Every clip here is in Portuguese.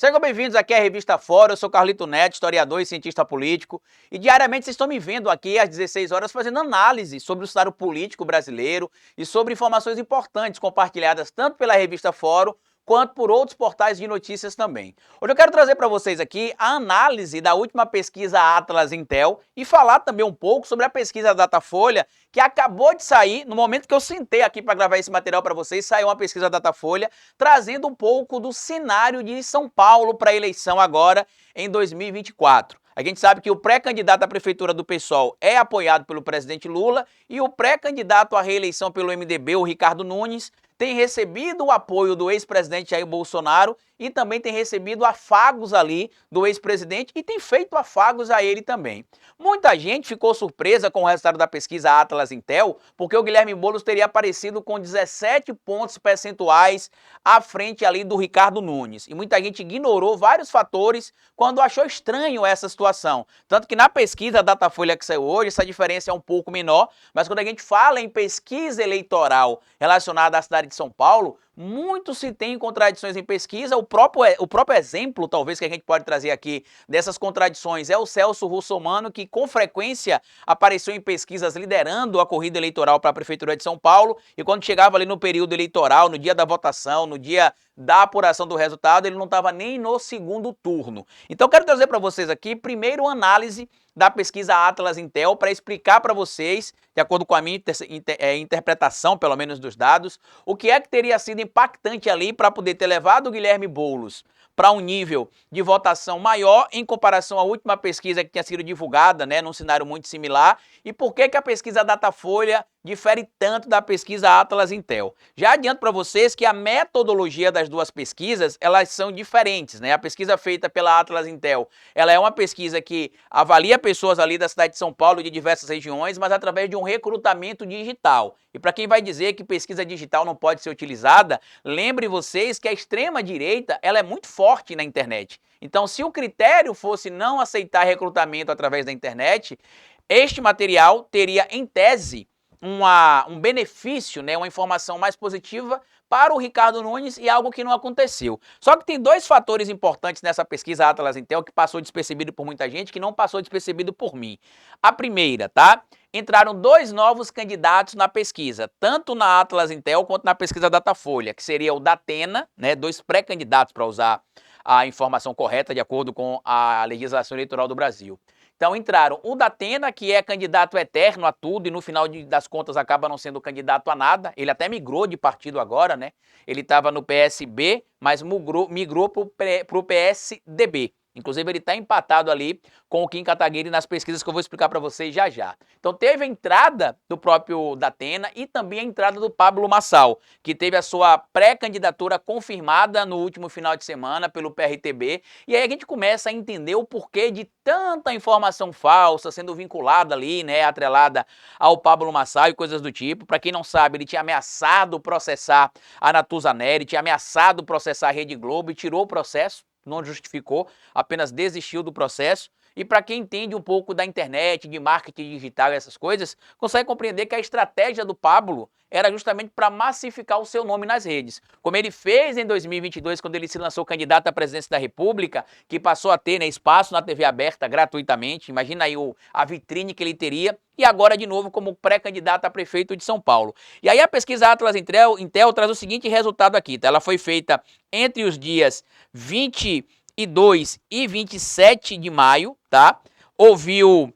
Sejam bem-vindos aqui à Revista Fora, eu sou Carlito Neto, historiador e cientista político, e diariamente vocês estão me vendo aqui às 16 horas fazendo análise sobre o cenário político brasileiro e sobre informações importantes compartilhadas tanto pela Revista Fórum quanto por outros portais de notícias também. Hoje eu quero trazer para vocês aqui a análise da última pesquisa Atlas Intel e falar também um pouco sobre a pesquisa Datafolha, que acabou de sair. No momento que eu sentei aqui para gravar esse material para vocês, saiu uma pesquisa Datafolha trazendo um pouco do cenário de São Paulo para a eleição agora em 2024. A gente sabe que o pré-candidato à prefeitura do PSOL é apoiado pelo presidente Lula e o pré-candidato à reeleição pelo MDB, o Ricardo Nunes, tem recebido o apoio do ex-presidente Jair Bolsonaro e também tem recebido afagos ali do ex-presidente e tem feito afagos a ele também. Muita gente ficou surpresa com o resultado da pesquisa Atlas Intel, porque o Guilherme Boulos teria aparecido com 17 pontos percentuais à frente ali do Ricardo Nunes. E muita gente ignorou vários fatores quando achou estranho essa situação. Tanto que na pesquisa Datafolha que saiu hoje, essa diferença é um pouco menor, mas quando a gente fala em pesquisa eleitoral relacionada à cidade de São Paulo, muito se tem contradições em pesquisa. O próprio exemplo, talvez, que a gente pode trazer aqui dessas contradições é o Celso Russomano, que com frequência apareceu em pesquisas liderando a corrida eleitoral para a Prefeitura de São Paulo, e quando chegava ali no período eleitoral, no dia da votação, no dia da apuração do resultado, ele não estava nem no segundo turno. Então eu quero trazer para vocês aqui, primeiro, uma análise da pesquisa Atlas Intel para explicar para vocês, de acordo com a minha interpretação, pelo menos dos dados, o que é que teria sido impactante ali para poder ter levado o Guilherme Boulos para um nível de votação maior em comparação à última pesquisa que tinha sido divulgada, né, num cenário muito similar, e por que a pesquisa Datafolha difere tanto da pesquisa Atlas Intel. Já adianto para vocês que a metodologia das duas pesquisas, elas são diferentes, né? A pesquisa feita pela Atlas Intel, ela é uma pesquisa que avalia pessoas ali da cidade de São Paulo e de diversas regiões, mas através de um recrutamento digital. E para quem vai dizer que pesquisa digital não pode ser utilizada, lembre vocês que a extrema-direita, ela é muito forte na internet. Então, se o critério fosse não aceitar recrutamento através da internet, este material teria, em tese, um benefício, né, uma informação mais positiva para o Ricardo Nunes e algo que não aconteceu. Só que tem dois fatores importantes nessa pesquisa Atlas Intel que passou despercebido por muita gente, que não passou despercebido por mim. A primeira, tá? Entraram dois novos candidatos na pesquisa, tanto na Atlas Intel quanto na pesquisa Datafolha, que seria o Datena, né, dois pré-candidatos para usar a informação correta de acordo com a legislação eleitoral do Brasil. Então entraram o Datena, que é candidato eterno a tudo e no final das contas acaba não sendo candidato a nada. Ele até migrou de partido agora, né? Ele estava no PSB, mas migrou para o PSDB. Inclusive ele está empatado ali com o Kim Kataguiri nas pesquisas que eu vou explicar para vocês já já. Então teve a entrada do próprio Datena e também a entrada do Pablo Marçal, que teve a sua pré-candidatura confirmada no último final de semana pelo PRTB. E aí a gente começa a entender o porquê de tanta informação falsa sendo vinculada ali, né, atrelada ao Pablo Marçal e coisas do tipo. Para quem não sabe, ele tinha ameaçado processar a Natuzaneri, tinha ameaçado processar a Rede Globo e tirou o processo. Não justificou, apenas desistiu do processo. E para quem entende um pouco da internet, de marketing digital e essas coisas, consegue compreender que a estratégia do Pablo era justamente para massificar o seu nome nas redes. Como ele fez em 2022, quando ele se lançou candidato à presidência da República, que passou a ter, né, espaço na TV aberta gratuitamente. Imagina aí a vitrine que ele teria. E agora, de novo, como pré-candidato a prefeito de São Paulo. E aí a pesquisa Atlas Intel traz o seguinte resultado aqui, tá? Ela foi feita entre os dias 22 e 27 de maio, tá? Ouviu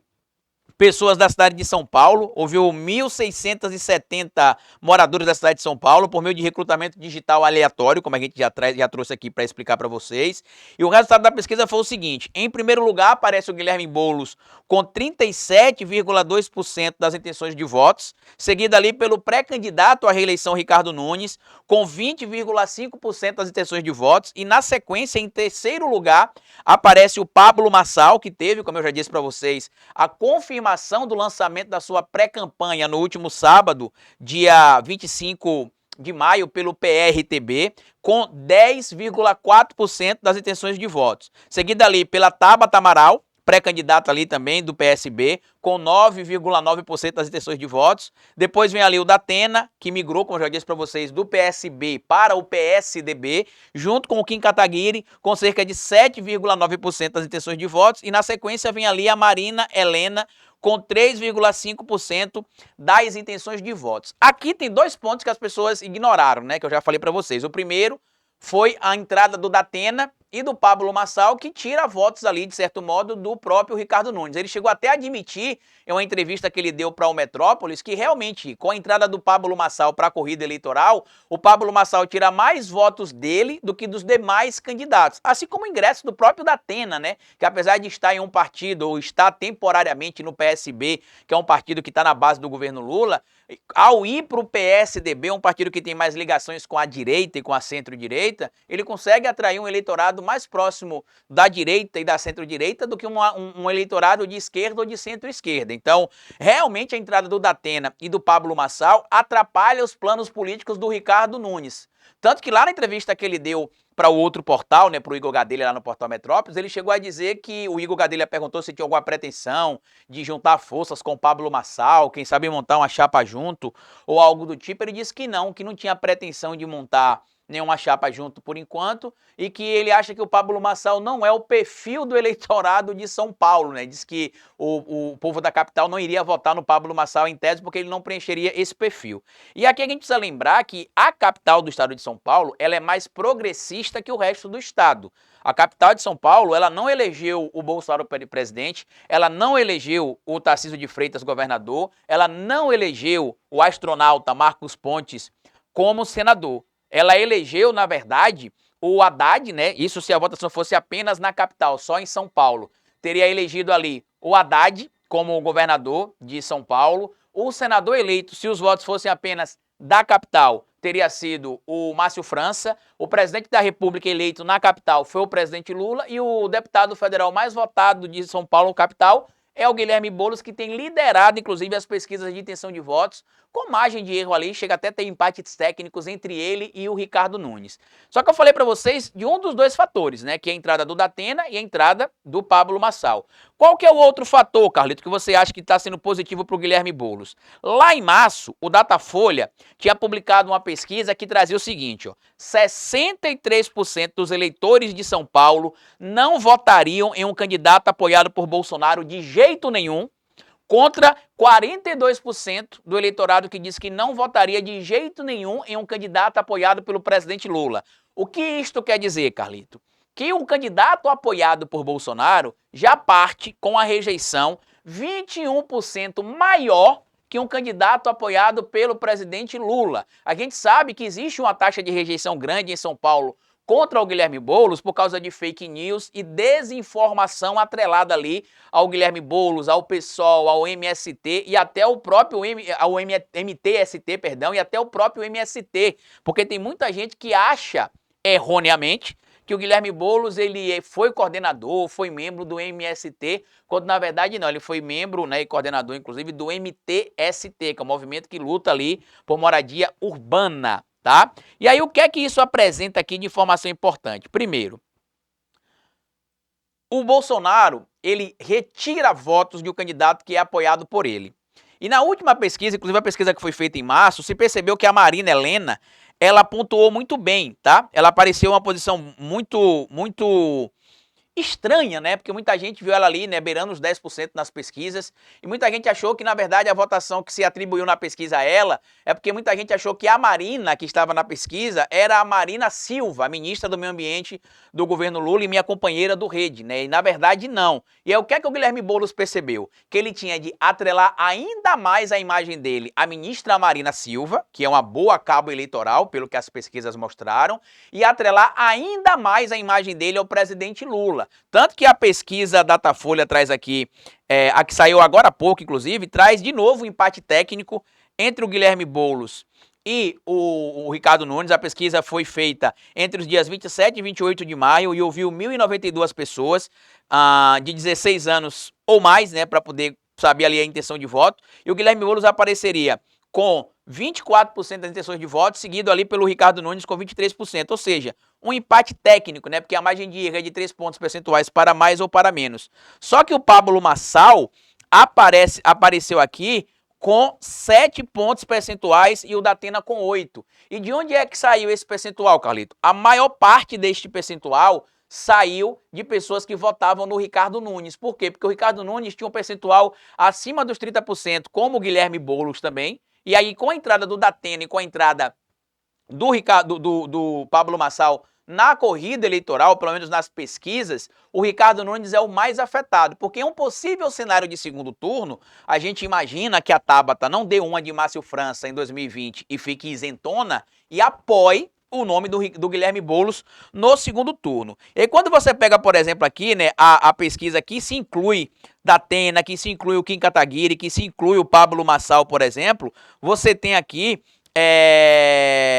pessoas da cidade de São Paulo, ouviu 1.670 moradores da cidade de São Paulo por meio de recrutamento digital aleatório, como a gente já trouxe aqui para explicar para vocês. E o resultado da pesquisa foi o seguinte: em primeiro lugar aparece o Guilherme Boulos com 37,2% das intenções de votos, seguido ali pelo pré-candidato à reeleição Ricardo Nunes com 20,5% das intenções de votos, e na sequência, em terceiro lugar, aparece o Pablo Marçal, que teve, como eu já disse para vocês, a confirmação do lançamento da sua pré-campanha no último sábado, dia 25 de maio, pelo PRTB, com 10,4% das intenções de votos. Seguida ali pela Tabata Amaral, pré-candidato ali também do PSB, com 9,9% das intenções de votos. Depois vem ali o Datena, que migrou, como eu já disse para vocês, do PSB para o PSDB, junto com o Kim Kataguiri, com cerca de 7,9% das intenções de votos. E na sequência vem ali a Marina Helena, com 3,5% das intenções de votos. Aqui tem dois pontos que as pessoas ignoraram, né, que eu já falei para vocês. O primeiro foi a entrada do Datena e do Pablo Marçal, que tira votos ali, de certo modo, do próprio Ricardo Nunes. Ele chegou até a admitir, em uma entrevista que ele deu para o Metrópolis, que realmente, com a entrada do Pablo Marçal para a corrida eleitoral, o Pablo Marçal tira mais votos dele do que dos demais candidatos. Assim como o ingresso do próprio Datena, né? Que apesar de estar em um partido, ou estar temporariamente no PSB, que é um partido que está na base do governo Lula, ao ir para o PSDB, um partido que tem mais ligações com a direita e com a centro-direita, ele consegue atrair um eleitorado mais próximo da direita e da centro-direita do que um eleitorado de esquerda ou de centro-esquerda. Então, realmente a entrada do Datena e do Pablo Marçal atrapalha os planos políticos do Ricardo Nunes. Tanto que lá na entrevista que ele deu para o outro portal, né, para o Igor Gadelha lá no Portal Metrópolis, ele chegou a dizer que o Igor Gadelha perguntou se tinha alguma pretensão de juntar forças com o Pablo Marçal, quem sabe montar uma chapa junto ou algo do tipo. Ele disse que não tinha pretensão de montar nenhuma chapa junto por enquanto, e que ele acha que o Pablo Marçal não é o perfil do eleitorado de São Paulo, né? Diz que o povo da capital não iria votar no Pablo Marçal em tese porque ele não preencheria esse perfil. E aqui a gente precisa lembrar que a capital do estado de São Paulo, ela é mais progressista que o resto do estado. A capital de São Paulo, ela não elegeu o Bolsonaro presidente, ela não elegeu o Tarcísio de Freitas governador, ela não elegeu o astronauta Marcos Pontes como senador. Ela elegeu, na verdade, o Haddad, né? Isso se a votação fosse apenas na capital, só em São Paulo. Teria elegido ali o Haddad como governador de São Paulo. O senador eleito, se os votos fossem apenas da capital, teria sido o Márcio França. O presidente da República eleito na capital foi o presidente Lula. E o deputado federal mais votado de São Paulo, capital, é o Guilherme Boulos, que tem liderado, inclusive, as pesquisas de intenção de votos, com margem de erro ali, chega até a ter empates técnicos entre ele e o Ricardo Nunes. Só que eu falei para vocês de um dos dois fatores, né, que é a entrada do Datena e a entrada do Pablo Marçal. Qual que é o outro fator, Carlito, que você acha que está sendo positivo para o Guilherme Boulos? Lá em março, o Datafolha tinha publicado uma pesquisa que trazia o seguinte, ó, 63% dos eleitores de São Paulo não votariam em um candidato apoiado por Bolsonaro de jeito nenhum, contra 42% do eleitorado que diz que não votaria de jeito nenhum em um candidato apoiado pelo presidente Lula. O que isto quer dizer, Carlito? Que um candidato apoiado por Bolsonaro já parte com a rejeição 21% maior que um candidato apoiado pelo presidente Lula. A gente sabe que existe uma taxa de rejeição grande em São Paulo contra o Guilherme Boulos por causa de fake news e desinformação atrelada ali ao Guilherme Boulos, ao PSOL, ao MST e até o próprio MTST, perdão, e até o próprio MST, porque tem muita gente que acha erroneamente que o Guilherme Boulos ele foi coordenador, foi membro do MST, quando na verdade não, ele foi membro, né, e coordenador inclusive do MTST, que é o movimento que luta ali por moradia urbana. Tá? E aí o que é que isso apresenta aqui de informação importante? Primeiro, o Bolsonaro, ele retira votos de um candidato que é apoiado por ele. E na última pesquisa, inclusive a pesquisa que foi feita em março, se percebeu que a Marina Helena, ela pontuou muito bem, tá? Ela apareceu em uma posição muito estranha, né? Porque muita gente viu ela ali, né, beirando os 10% nas pesquisas, e muita gente achou que, na verdade, a votação que se atribuiu na pesquisa a ela é porque muita gente achou que a Marina, que estava na pesquisa, era a Marina Silva, a ministra do Meio Ambiente do governo Lula e minha companheira do Rede, né? E, na verdade, não. E aí, o que é que o Guilherme Boulos percebeu? Que ele tinha de atrelar ainda mais a imagem dele à ministra Marina Silva, que é uma boa cabo eleitoral, pelo que as pesquisas mostraram, e atrelar ainda mais a imagem dele ao presidente Lula. Tanto que a pesquisa Datafolha traz aqui, a que saiu agora há pouco, inclusive, traz de novo um empate técnico entre o Guilherme Boulos e o Ricardo Nunes. A pesquisa foi feita entre os dias 27 e 28 de maio e ouviu 1.092 pessoas de 16 anos ou mais, né, para poder saber ali a intenção de voto. E o Guilherme Boulos apareceria com 24% das intenções de voto, seguido ali pelo Ricardo Nunes com 23%, ou seja, um empate técnico, né? Porque a margem de erro é de 3 pontos percentuais para mais ou para menos. Só que o Pablo Marçal apareceu aqui com 7 pontos percentuais e o Datena com 8. E de onde é que saiu esse percentual, Carlito? A maior parte deste percentual saiu de pessoas que votavam no Ricardo Nunes. Por quê? Porque o Ricardo Nunes tinha um percentual acima dos 30%, como o Guilherme Boulos também. E aí, com a entrada do Datena e com a entrada do Pablo Marçal na corrida eleitoral, pelo menos nas pesquisas, o Ricardo Nunes é o mais afetado, porque em um possível cenário de segundo turno, a gente imagina que a Tabata não dê uma de Márcio França em 2020 e fique isentona e apoie o nome do Guilherme Boulos no segundo turno. E quando você pega, por exemplo, aqui, né, a pesquisa que se inclui Datena, que se inclui o Kim Kataguiri, que se inclui o Pablo Marçal, por exemplo, você tem aqui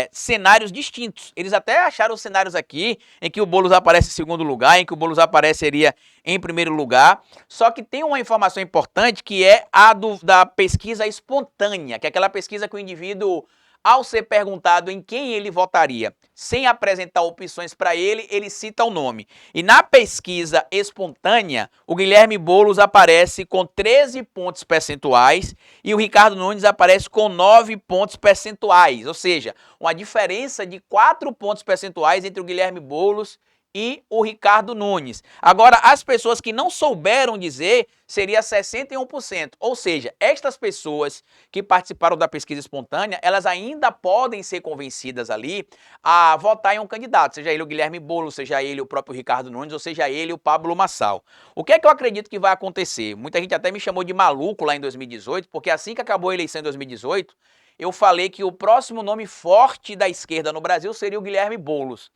cenários distintos. Eles até acharam cenários aqui em que o Boulos aparece em segundo lugar, em que o Boulos apareceria em primeiro lugar. Só que tem uma informação importante que é a da pesquisa espontânea, que é aquela pesquisa que o indivíduo, ao ser perguntado em quem ele votaria, sem apresentar opções para ele, ele cita o nome. E na pesquisa espontânea, o Guilherme Boulos aparece com 13 pontos percentuais e o Ricardo Nunes aparece com 9 pontos percentuais. Ou seja, uma diferença de 4 pontos percentuais entre o Guilherme Boulos e o Ricardo Nunes. Agora, as pessoas que não souberam dizer seria 61%. Ou seja, estas pessoas que participaram da pesquisa espontânea, elas ainda podem ser convencidas ali a votar em um candidato, seja ele o Guilherme Boulos, seja ele o próprio Ricardo Nunes, ou seja ele o Pablo Marçal. O que é que eu acredito que vai acontecer? Muita gente até me chamou de maluco lá em 2018, porque assim que acabou a eleição em 2018, eu falei que o próximo nome forte da esquerda no Brasil seria o Guilherme Boulos.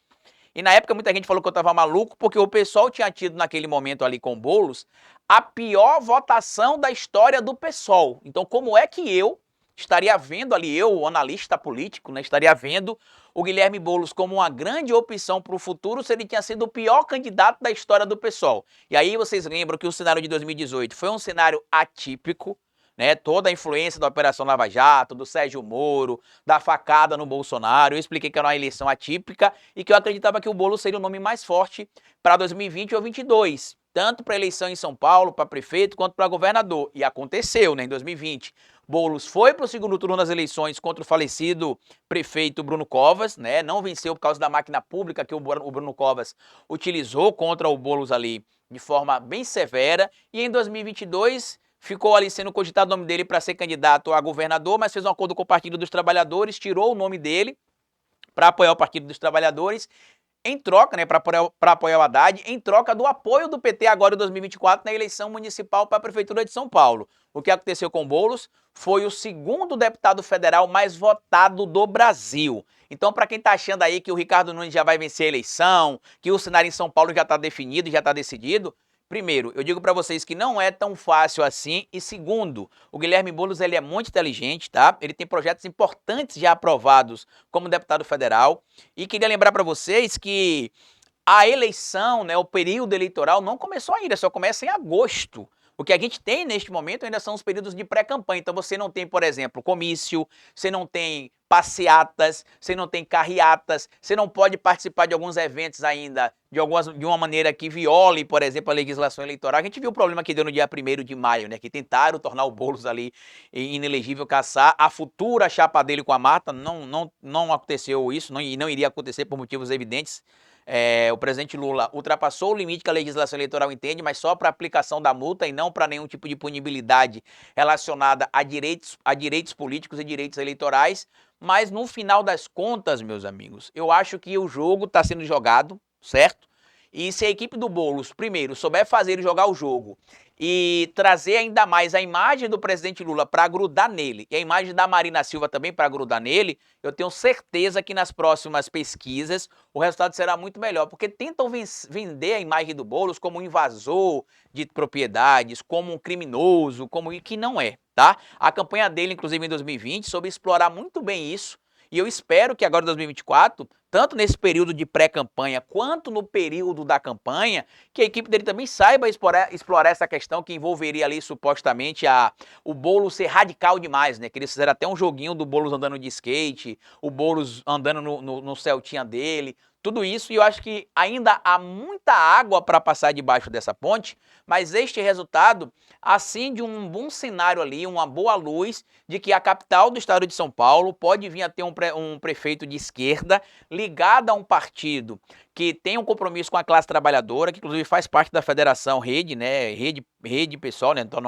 E na época muita gente falou que eu estava maluco, porque o pessoal tinha tido naquele momento ali com o Boulos a pior votação da história do PSOL. Então como é que eu estaria vendo ali, eu, o analista político, né, estaria vendo o Guilherme Boulos como uma grande opção para o futuro se ele tinha sido o pior candidato da história do PSOL. E aí vocês lembram que o cenário de 2018 foi um cenário atípico, né, toda a influência da Operação Lava Jato, do Sérgio Moro, da facada no Bolsonaro. Eu expliquei que era uma eleição atípica e que eu acreditava que o Boulos seria o nome mais forte para 2020 ou 2022, tanto para a eleição em São Paulo, para prefeito, quanto para governador. E aconteceu, né, em 2020. Boulos foi para o segundo turno das eleições contra o falecido prefeito Bruno Covas, né, não venceu por causa da máquina pública que o Bruno Covas utilizou contra o Boulos ali de forma bem severa. E em 2022... ficou ali sendo cogitado o nome dele para ser candidato a governador, mas fez um acordo com o Partido dos Trabalhadores, tirou o nome dele para apoiar o Partido dos Trabalhadores, em troca, né, para apoiar o Haddad, em troca do apoio do PT agora em 2024 na eleição municipal para a Prefeitura de São Paulo. O que aconteceu com Boulos foi o segundo deputado federal mais votado do Brasil. Então, para quem está achando aí que o Ricardo Nunes já vai vencer a eleição, que o cenário em São Paulo já está definido, já está decidido, primeiro, eu digo para vocês que não é tão fácil assim. E segundo, o Guilherme Boulos ele é muito inteligente, tá? Ele tem projetos importantes já aprovados como deputado federal. E queria lembrar para vocês que a eleição, né, o período eleitoral não começou ainda, só começa em agosto. O que a gente tem neste momento ainda são os períodos de pré-campanha. Então você não tem, por exemplo, comício, você não tem passeatas, você não tem carreatas, você não pode participar de alguns eventos ainda de uma maneira que viole, por exemplo, a legislação eleitoral. A gente viu o problema que deu no dia 1º de maio, né? Que tentaram tornar o Boulos ali inelegível, caçar a futura chapa dele com a Marta. Não aconteceu isso, e não iria acontecer por motivos evidentes. O presidente Lula ultrapassou o limite que a legislação eleitoral entende, mas só para aplicação da multa e não para nenhum tipo de punibilidade relacionada a direitos políticos e direitos eleitorais. Mas no final das contas, meus amigos, eu acho que o jogo está sendo jogado, certo? E se a equipe do Boulos, primeiro, souber fazer ele jogar o jogo e trazer ainda mais a imagem do presidente Lula para grudar nele e a imagem da Marina Silva também para grudar nele, eu tenho certeza que nas próximas pesquisas o resultado será muito melhor, porque tentam vender a imagem do Boulos como um invasor de propriedades, como um criminoso, como que não é, tá? A campanha dele, inclusive em 2020, soube explorar muito bem isso E eu espero que agora em 2024, tanto nesse período de pré-campanha quanto no período da campanha, que a equipe dele também saiba explorar essa questão que envolveria ali supostamente o Boulos ser radical demais, né? Que eles fizeram até um joguinho do Boulos andando de skate, o Boulos andando no Celtinha dele, tudo isso, e eu acho que ainda há muita água para passar debaixo dessa ponte, mas este resultado acende um bom cenário ali, uma boa luz de que a capital do estado de São Paulo pode vir a ter um prefeito de esquerda ligado a um partido que tem um compromisso com a classe trabalhadora, que inclusive faz parte da federação Rede, né? Rede pessoal, né? Então,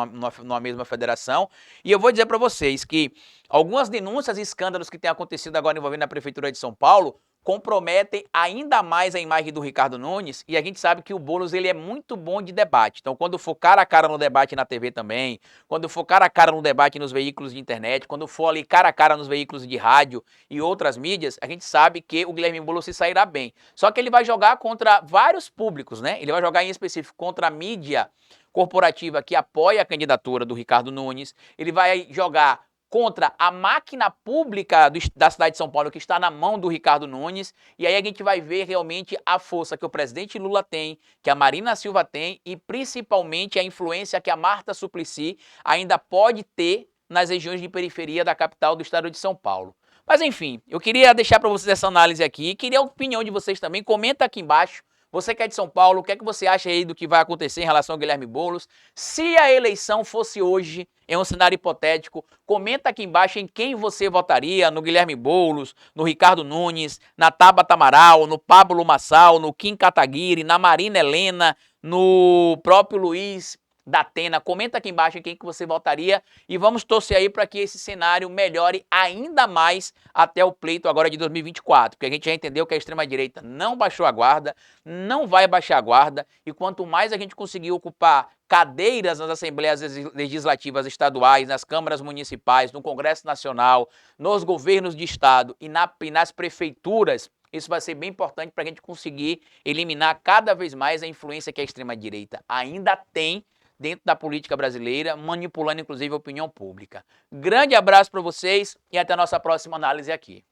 numa mesma federação. E eu vou dizer para vocês que algumas denúncias e escândalos que têm acontecido agora envolvendo a prefeitura de São Paulo comprometem ainda mais a imagem do Ricardo Nunes, e a gente sabe que o Boulos ele é muito bom de debate. Então, quando for cara a cara no debate na TV também, quando for cara a cara no debate nos veículos de internet, quando for ali cara a cara nos veículos de rádio e outras mídias, a gente sabe que o Guilherme Boulos se sairá bem. Só que ele vai jogar contra vários públicos, né? Ele vai jogar em específico contra a mídia corporativa que apoia a candidatura do Ricardo Nunes, ele vai jogar contra a máquina pública da cidade de São Paulo, que está na mão do Ricardo Nunes, e aí a gente vai ver realmente a força que o presidente Lula tem, que a Marina Silva tem, e principalmente a influência que a Marta Suplicy ainda pode ter nas regiões de periferia da capital do estado de São Paulo. Mas enfim, eu queria deixar para vocês essa análise aqui, queria a opinião de vocês também, comenta aqui embaixo. Você que é de São Paulo, o que é que você acha aí do que vai acontecer em relação ao Guilherme Boulos? Se a eleição fosse hoje, em um cenário hipotético, comenta aqui embaixo em quem você votaria, no Guilherme Boulos, no Ricardo Nunes, na Tabata Amaral, no Pablo Marçal, no Kim Kataguiri, na Marina Helena, no próprio Luiz da Atena. Comenta aqui embaixo em quem que você votaria e vamos torcer aí para que esse cenário melhore ainda mais até o pleito agora de 2024, porque a gente já entendeu que a extrema-direita não baixou a guarda, não vai baixar a guarda, e quanto mais a gente conseguir ocupar cadeiras nas assembleias legislativas estaduais, nas câmaras municipais, no Congresso Nacional, nos governos de estado e nas prefeituras, isso vai ser bem importante para a gente conseguir eliminar cada vez mais a influência que a extrema-direita ainda tem dentro da política brasileira, manipulando inclusive a opinião pública. Grande abraço para vocês e até a nossa próxima análise aqui.